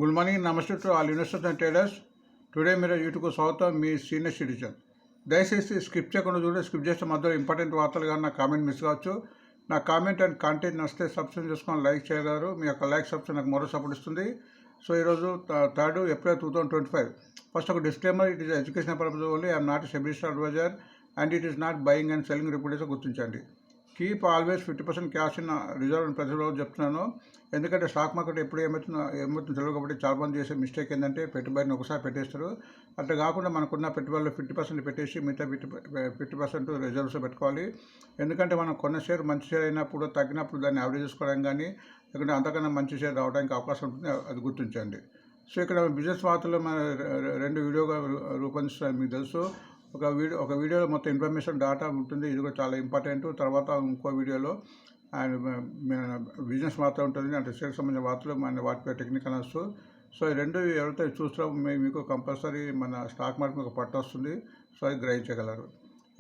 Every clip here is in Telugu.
గుడ్ మార్నింగ్, నమస్తే to all investors and traders. Today మీరు యూట్యూబ్కు స్వాగతం. మీ సీనియర్ సిటిజన్. దయచేసి స్కిప్ చేయకుండా చూడండి. స్కిప్ చేస్తే మధ్యలో ఇంపార్టెంట్ వార్తలు కానీ నా కామెంట్ మిస్ కావచ్చు. నా కామెంట్ అండ్ కాంటెంట్ నచ్చితే సబ్స్క్రైబ్ చేసుకొని లైక్ చేయగలరు. మీ యొక్క లైక్ సబ్స్క్రైబ్ నాకు మరో సపోర్ట్ ఇస్తుంది. సో ఈరోజు 3 April 2025. ఫస్ట్ ఒక disclaimer, it is education purpose only. I'm not SEBI adviser and it is not buying and selling reportation గుర్తించండి. Keep always 50% cash in reserve అని ప్రతి రోజు చెప్తున్నాను. ఎందుకంటే స్టాక్ మార్కెట్ ఎప్పుడు ఏమవుతుందో తెలియదు. కాబట్టి చాలామంది చేసే మిస్టేక్ ఏంటంటే పెట్టుబడిని ఒకసారి పెట్టేస్తారు. అట్లా కాకుండా మనకున్న పెట్టుబడిలో 50% పెట్టేసి మిగతా 50% రిజర్వ్స్ పెట్టుకోవాలి. ఎందుకంటే మనం కొన్న షేర్ మంచి షేర్ అయినప్పుడు తగ్గినప్పుడు దాన్ని యావరేజ్ చేసుకోవడం కానీ, లేకుంటే అంతకన్నా మంచి షేర్ రావడానికి అవకాశం ఉంటుంది. అది గుర్తించండి. సో ఇక్కడ బిజినెస్ వార్తలు మన 2 వీడియోగా రూపొందిస్తాను. మీకు తెలుసు. ఒక వీడియోలో మొత్తం ఇన్ఫర్మేషన్ డేటా ఉంటుంది. ఇది కూడా చాలా ఇంపార్టెంట్. తర్వాత ఇంకో వీడియోలో అండ్ బిజినెస్ వార్త ఉంటుంది, అంటే షేర్కి సంబంధించిన వార్తలు, మన వాటిపై టెక్నికల్ అనొచ్చు. సో ఈ రెండు ఎవరైతే చూస్తారో మీకు కంపల్సరీ మన స్టాక్ మార్కెట్ ఒక పట్టు వస్తుంది. సో అది గ్రహించగలరు.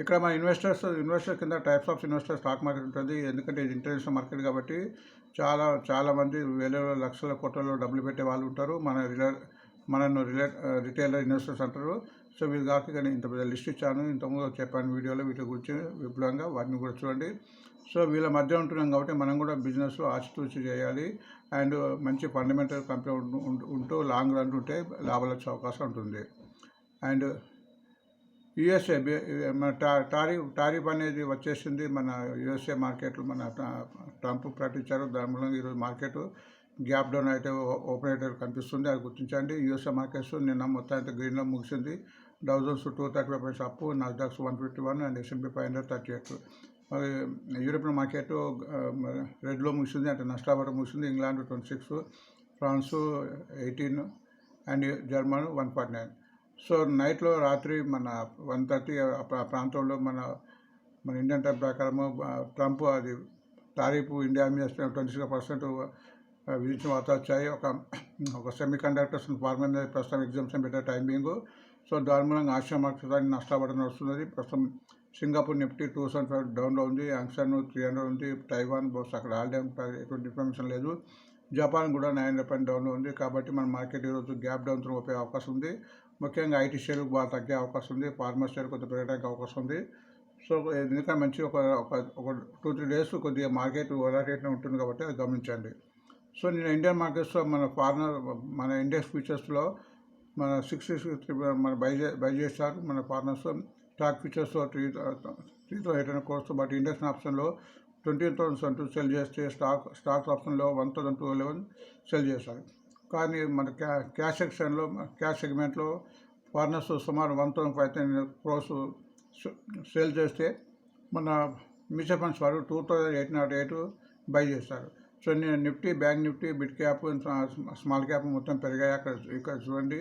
ఇక్కడ మన ఇన్వెస్టర్ కింద types of investor stock market ఉంటుంది. ఎందుకంటే ఇది ఇంటర్నేషనల్ మార్కెట్ కాబట్టి చాలామంది వేల లక్షల కోట్లలో డబ్బులు పెట్టే వాళ్ళు ఉంటారు. మనను రిటైలర్ ఇన్వెస్టర్స్ అంటారు. సో వీళ్ళు కాక కానీ ఇంత పెద్ద లిస్ట్ ఇచ్చాను, ఇంతకుముందు చెప్పాను వీడియోలో. వీటి గురించి విపులంగా వాటిని కూడా చూడండి. సో వీళ్ళ మధ్య ఉంటున్నాం కాబట్టి మనం కూడా బిజినెస్లో ఆచితూచి చేయాలి. అండ్ మంచి ఫండమెంటల్ కంపెనీ ఉంటూ లాంగ్ రన్ ఉంటే లాభాలు వచ్చే అవకాశం ఉంటుంది. అండ్ యుఎస్ఏ మన టారిఫ్ అనేది వచ్చేసింది. మన యుఎస్ఏ మార్కెట్లు మన ట్రంప్ ప్రకటించారు. దాని మూలంగా ఈరోజు మార్కెట్ గ్యాప్ డౌన్ అయితే ఓపెన్ అయితే కనిపిస్తుంది. అది గుర్తించండి. యుఎస్ఏ మార్కెట్స్ నిన్న మొత్తం అయితే గ్రీన్లో ముగిసింది. Dow Jones 235 points up, Nasdaq's 151 and S&P 500 38. మరి యూరోపియన్ మార్కెట్ రెడ్లో ముగిసింది, అంటే నష్టాపడం ముగిసింది. England 26, France 18 and Germany 149. So నైట్లో రాత్రి మన 1:30 ప్రాంతంలో మన ఇండియన్ టైం ప్రకారము ట్రంప్ అది టారిఫ్ ఇండియా మీద 26% విధించిన వార్తలు వచ్చాయి. ఒక సెమీ కండక్టర్స్ ఫార్మర్ మీద ప్రస్తుతం ఎగ్జామ్షన్ పెట్టే టైమింగ్. సో దాని మూలంగా ఆసియా మార్కెట్ నష్టపడడం వస్తున్నది. ప్రస్తుతం సింగపూర్ నిఫ్టీ 275 డౌన్లో ఉంది, యాంగ్సన్ 300 ఉంది, తైవాన్ బోస్ అక్కడ ఆల్ టైమ్ ఎటువంటి ఇన్ఫర్మేషన్ లేదు. జపాన్ కూడా 900 పాయింట్ డౌన్లో ఉంది. కాబట్టి మన మార్కెట్ ఈరోజు గ్యాప్ డౌన్ పోయే అవకాశం ఉంది. ముఖ్యంగా ఐటీ షేర్లకు బాగా తగ్గే అవకాశం ఉంది. ఫార్మర్ షేర్ కొద్దిగా పెరగడానికి అవకాశం ఉంది. సో ఎందుకంటే మంచి ఒక 2-3 days కొద్దిగా మార్కెట్ వొలటైల్ ఉంటుంది కాబట్టి అది గమనించండి. సో నేను ఇండియన్ మార్కెట్స్లో మన ఇండెక్స్ ఫ్యూచర్స్లో మన 663 మన బై చేస్తారు. మన ఫార్మర్స్ స్టాక్ ఫ్యూచర్స్లో 3,800 crores. బట్ ఇండెక్స్ ఆప్షన్లో 20,000 సెల్ చేస్తే స్టాక్స్ ఆప్షన్లో 1,211 సెల్ చేస్తారు. కానీ మన క్యాష్ సెగ్మెంట్లో ఫార్మర్స్ సుమారు 1,500 crores సేల్ చేస్తే మన మ్యూచువల్ ఫండ్స్ వారు 2,808 బై చేస్తారు. సో నేను Nifty, bank Nifty, bit cap, small cap మొత్తం పెరిగాయి ఇక్కడ చూడండి.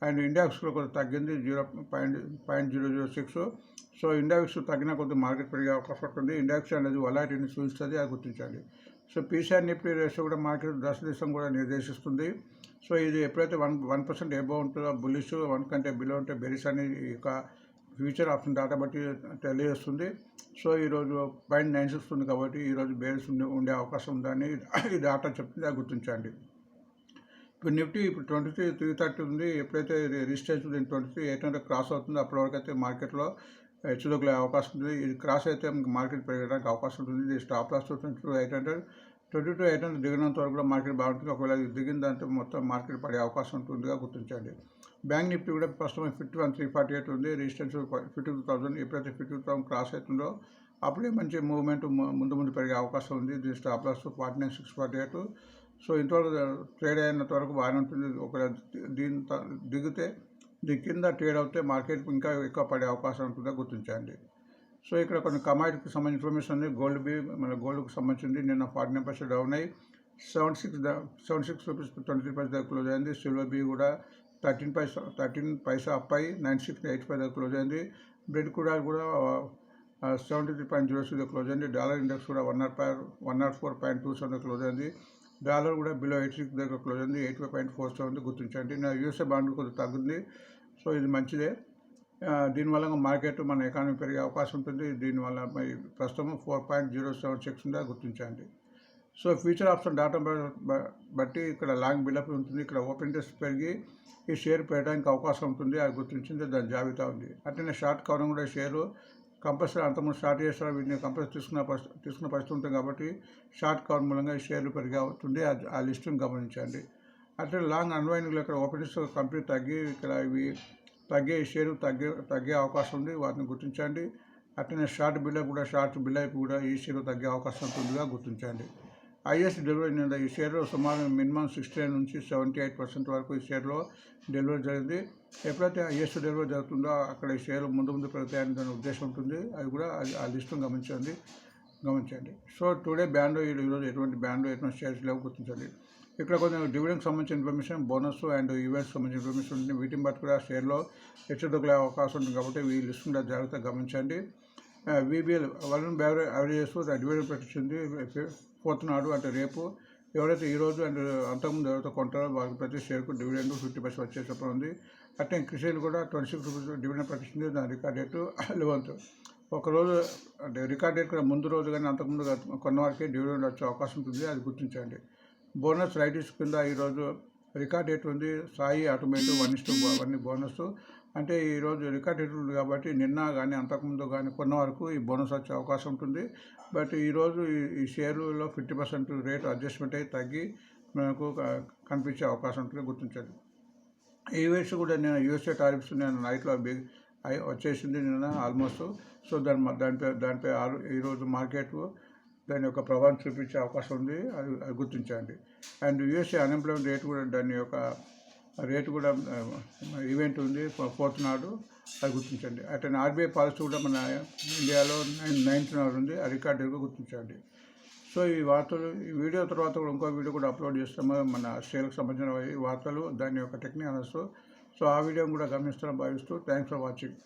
అండ్ ఇండెక్స్లో కొద్దిగా తగ్గింది 0.006. సో ఇండెక్స్ తగ్గిన కొద్దిగా మార్కెట్ పెరిగే అవకాశం ఉంటుంది. ఇండెక్స్ అనేది వొలటైలిటీని సూచిస్తుంది, అది గుర్తించాలి. సో పీసీఆర్ నిఫ్టీ రేషియో కూడా మార్కెట్ దశ కూడా నిర్దేశిస్తుంది. సో ఇది ఎప్పుడైతే 1% ఎబోవ్ ఉంటుందో బుల్లిష్, 1 కంటే బిలో ఉంటే బెరిష్ అని ఈ యొక్క ఫ్యూచర్ ఆప్షన్ డేటా బట్టి తెలియజేస్తుంది. సో ఈరోజు 0.96 ఉంది కాబట్టి ఈరోజు బేరిష్ ఉండే అవకాశం ఉందని ఈ డేటా చెప్తుంది, అది గుర్తించండి. ఇప్పుడు నిఫ్టీ 23,330 ఉంది. ఎప్పుడైతే రిజిస్టర్ అవుతుంది 23,800 క్రాస్ అవుతుందో అప్పటి వరకు అయితే మార్కెట్లో హెచ్చుతగ్గులే అవకాశం ఉంటుంది. ఇది క్రాస్ అయితే మార్కెట్ పెరగడానికి అవకాశం ఉంటుంది. ఇది స్టాప్ లాస్ 22,800 దిగినంత వరకు కూడా మార్కెట్ బాగుంటుంది. ఒకవేళ దిగిందంటే మొత్తం మార్కెట్ పడే అవకాశం ఉంటుందిగా గుర్తించండి. బ్యాంక్ నిఫ్టీ కూడా ప్రస్తుతం 51,348 ఉంది. రిజిస్టెన్స్ 52,000. ఎప్పుడైతే 52,000 క్రాస్ అవుతుందో అప్పుడే మంచి మూవ్మెంట్ ముందు పెరిగే అవకాశం ఉంది. దీని స్టాప్ లాస్ 49,648. సో ఇంతవరకు ట్రేడ్ అయినంత వరకు బాగానే ఉంటుంది. ఒకవేళ దిగితే దీని కింద ట్రేడ్ అవుతే మార్కెట్ ఇంకా ఎక్కువ పడే అవకాశం ఉంటుందో గుర్తించండి. సో ఇక్కడ కొన్ని కమాడిటీకి సంబంధించిన ఇన్ఫర్మేషన్ ఉంది. మన గోల్డ్కి సంబంధించింది నిన్న 49% డౌన్ అయ్యి 76 రూపీస్ 23 పైసా దగ్గర క్లోజ్ అయింది. సిల్వర్ బీ కూడా 13 పైసా అప్ అయ్యి 96.85 దగ్గర క్లోజ్ అయింది. బ్రెడ్ కూడా 73.06 దగ్గర క్లోజ్ అయింది. డాలర్ ఇండెక్స్ కూడా 104.27 దగ్గర క్లోజ్ అయింది. డాలర్ కూడా బిలో 86 దగ్గర క్లోజ్ అయింది. 85.47 గుర్తించండి. నా యూఎస్ఏ బాండ్ కొద్దిగా తగ్గింది. సో ఇది మంచిదే. దీనివల్ల మార్కెట్ మన ఎకానమీ పెరిగే అవకాశం ఉంటుంది. దీనివల్ల ప్రస్తుతం 4.076 ఉందా గుర్తించండి. సో ఫ్యూచర్ ఆప్షన్ డాటా బట్టి ఇక్కడ లాంగ్ బిల్డప్ ఉంటుంది. ఇక్కడ ఓపెన్ ఇంట్రెస్ట్ పెరిగి ఈ షేర్ పెరగడానికి అవకాశం ఉంటుంది, అది గుర్తించింది, దాని జాబితా ఉంది. అట్లనే షార్ట్ కవరింగ్ కూడా షేరు కంపల్సరీ అంతకుముందు స్టార్ట్ చేస్తారు, వీటిని కంపల్సరీ తీసుకున్న పరిస్థితి ఉంటుంది కాబట్టి షార్ట్ కవర్ మూలంగా ఈ షేర్లు పెరిగే అవుతుంది, ఆ లిస్టును గమనించండి. అట్లే లాంగ్ అన్వైండింగ్లో ఇక్కడ ఓపెన్ ఇంట్రెస్ట్ కంపెనీ తగ్గి ఇక్కడ ఇవి తగ్గే షేరు తగ్గే అవకాశం ఉంది, వాటిని గుర్తించండి. అట్లనే షార్ట్ బిల్డప్ కూడా ఈ షేరు తగ్గే అవకాశం ఉంటుందిగా గుర్తించండి. హైయెస్ట్ డెలివరీ ఈ షేర్లో సుమారు మినిమం 69 నుంచి 78% వరకు ఈ షేర్లో డెలివరీ జరిగింది. ఎప్పుడైతే హైయెస్ట్ డెలివరీ జరుగుతుందో అక్కడ ఈ షేర్లు ముందు పెడతాయని దాని ఉద్దేశం ఉంటుంది, అది కూడా ఆ లిస్టును గమనించండి. సో టుడే బ్యాండ్లో ఈరోజు ఎటువంటి షేర్స్ లేవు గుర్తించండి. ఇక్కడ కొంచెం డివిడెండ్కి సంబంధించిన ఇన్ఫర్మేషన్, బోనస్ అండ్ ఈవెంట్స్ సంబంధించిన ఇన్ఫర్మేషన్ ఉంటుంది. వీటిని బట్టి కూడా షేర్లో హెచ్చుతగ్గులే అవకాశం ఉంటుంది కాబట్టి ఈ లిస్టును కూడా జాగ్రత్తగా గమనించండి. VBL వలన యావరేజెస్ డివిడెండ్ ప్రకటించింది 4th నాడు, అంటే రేపు. ఎవరైతే ఈరోజు అండ్ అంతకుముందు ఎవరైతే కొంటారో వారికి ప్రతి షేర్కు డివిడెండ్ 50% వచ్చే చెప్పడం ఉంది. అట్లే క్రిషిల్ కూడా 26 రూపీస్ డివిడెండ్ ప్రకటించింది, దాని రికార్డ్ డేట్ 11th. ఒకరోజు అంటే రికార్డ్ డేట్ కూడా ముందు రోజు కానీ అంతకుముందు కొన్న వారికి డివిడెండ్ వచ్చే అవకాశం ఉంటుంది, అది గుర్తించండి. బోనస్ రైటిస్ కింద ఈరోజు రికార్డ్ డేట్ ఉంది. సాయి ఆటోమేటివ్ 1:1 బోనస్, అంటే ఈరోజు రికార్డ్ డేట్ ఉంది కాబట్టి నిన్న కానీ అంతకుముందు కానీ కొన్న వరకు ఈ బోనస్ వచ్చే అవకాశం ఉంటుంది. బట్ ఈరోజు ఈ షేర్లలో 50% రేటు అడ్జస్ట్మెంట్ అయ్యి తగ్గి మనకు కనిపించే అవకాశం ఉంటుంది, గుర్తించండి. ఈవెంట్స్ కూడా నేను USA టారిఫ్స్ నేను నైట్లో వచ్చేసింది నిన్న ఆల్మోస్ట్. సో దానిపై ఈరోజు మార్కెట్ దాని యొక్క ప్రభావం చూపించే అవకాశం ఉంది, అది గుర్తించండి. అండ్ USA అన్ఎంప్లాయ్మెంట్ రేట్ కూడా దాని యొక్క రేటు కూడా ఈవెంట్ ఉంది 4th నాడు, అది గుర్తించండి. అట్లనే RBI పాలసీ కూడా మన ఇండియాలో 9th నాడు ఉంది, ఆ రికార్డు గుర్తించండి. సో ఈ వార్తలు, ఈ వీడియో తర్వాత కూడా ఇంకో వీడియో కూడా అప్లోడ్ చేస్తాము, మన షేర్లకు సంబంధించిన వార్తలు, దాని యొక్క టెక్నిక్ అనర్స్. సో ఆ వీడియోని కూడా గమనిస్తారని భావిస్తూ థ్యాంక్స్ ఫర్ వాచింగ్.